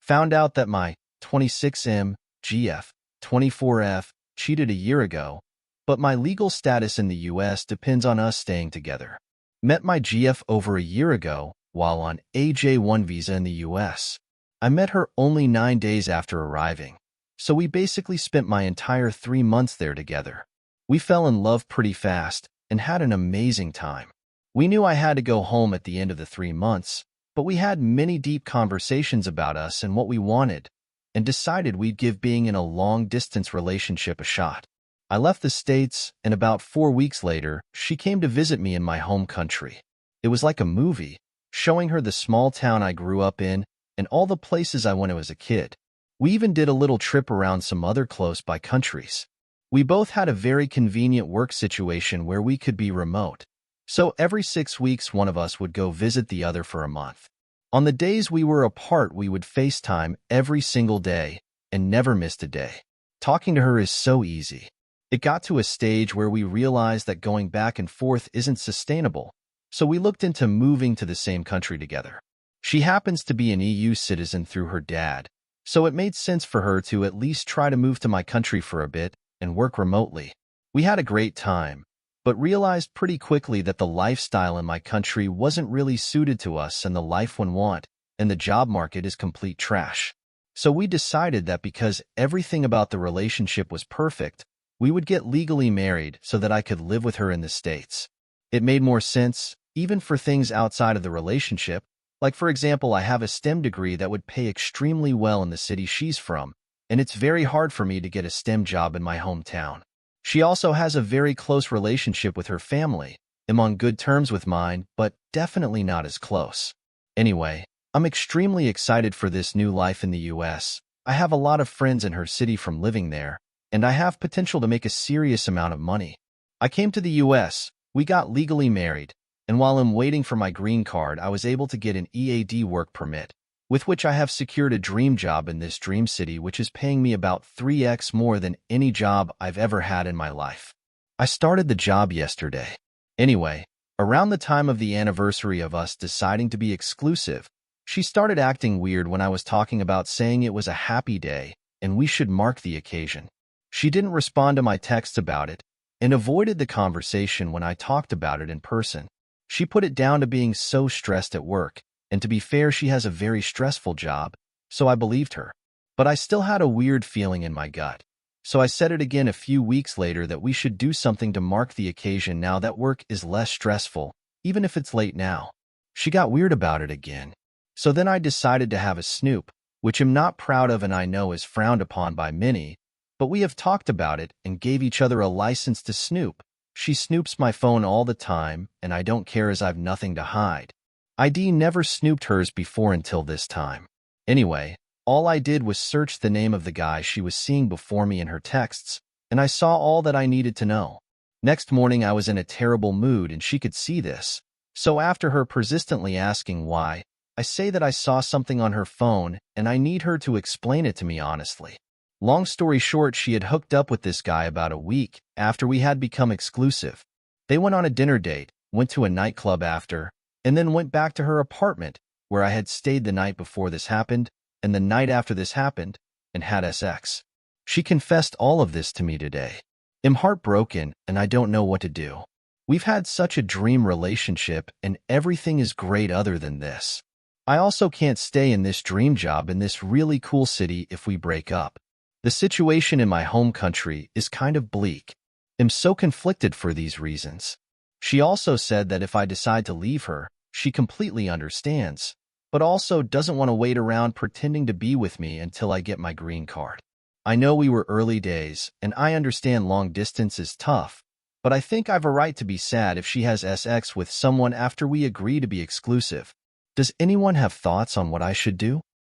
Found out that my 26M, GF, 24F cheated a year ago, but my legal status in the US depends on us staying together. Met my GF over a year ago while on a J1 visa in the US. I met her only 9 days after arriving, so we basically spent my entire 3 months there together. We fell in love pretty fast and had an amazing time. We knew I had to go home at the end of the 3 months, but we had many deep conversations about us and what we wanted, and decided we'd give being in a long-distance relationship a shot. I left the States, and about 4 weeks later, she came to visit me in my home country. It was like a movie, showing her the small town I grew up in and all the places I went to as a kid. We even did a little trip around some other close-by countries. We both had a very convenient work situation where we could be remote, so every 6 weeks one of us would go visit the other for a month. On the days we were apart, we would FaceTime every single day and never missed a day. Talking to her is so easy. It got to a stage where we realized that going back and forth isn't sustainable, so we looked into moving to the same country together. She happens to be an EU citizen through her dad, so it made sense for her to at least try to move to my country for a bit and work remotely. We had a great time, but realized pretty quickly that the lifestyle in my country wasn't really suited to us and the life we want, and the job market is complete trash. So we decided that because everything about the relationship was perfect, we would get legally married so that I could live with her in the States. It made more sense, even for things outside of the relationship. Like, for example, I have a STEM degree that would pay extremely well in the city she's from, and it's very hard for me to get a STEM job in my hometown. She also has a very close relationship with her family. I'm on good terms with mine, but definitely not as close. Anyway, I'm extremely excited for this new life in the US. I have a lot of friends in her city from living there, and I have potential to make a serious amount of money. I came to the US, we got legally married, and while I'm waiting for my green card, I was able to get an EAD work permit, with which I have secured a dream job in this dream city, which is paying me about 3x more than any job I've ever had in my life. I started the job yesterday. Anyway, around the time of the anniversary of us deciding to be exclusive, she started acting weird when I was talking about saying it was a happy day and we should mark the occasion. She didn't respond to my texts about it and avoided the conversation when I talked about it in person. She put it down to being so stressed at work, and to be fair, she has a very stressful job, so I believed her. But I still had a weird feeling in my gut. So I said it again a few weeks later that we should do something to mark the occasion now that work is less stressful, even if it's late now. She got weird about it again. So then I decided to have a snoop, which I'm not proud of and I know is frowned upon by many, but we have talked about it and gave each other a license to snoop. She snoops my phone all the time, and I don't care as I've nothing to hide. ID never snooped hers before until this time. Anyway, all I did was search the name of the guy she was seeing before me in her texts, and I saw all that I needed to know. Next morning I was in a terrible mood and she could see this, so after her persistently asking why, I say that I saw something on her phone and I need her to explain it to me honestly. Long story short, she had hooked up with this guy about a week after we had become exclusive. They went on a dinner date, went to a nightclub after, and then went back to her apartment, where I had stayed the night before this happened, and the night after this happened, and had sex. She confessed all of this to me today. I'm heartbroken, and I don't know what to do. We've had such a dream relationship, and everything is great other than this. I also can't stay in this dream job in this really cool city if we break up. The situation in my home country is kind of bleak. I'm so conflicted for these reasons. She also said that if I decide to leave her, she completely understands, but also doesn't want to wait around pretending to be with me until I get my green card. I know we were early days, and I understand long distance is tough, but I think I've a right to be sad if she has sex with someone after we agree to be exclusive. Does anyone have thoughts on what I should do?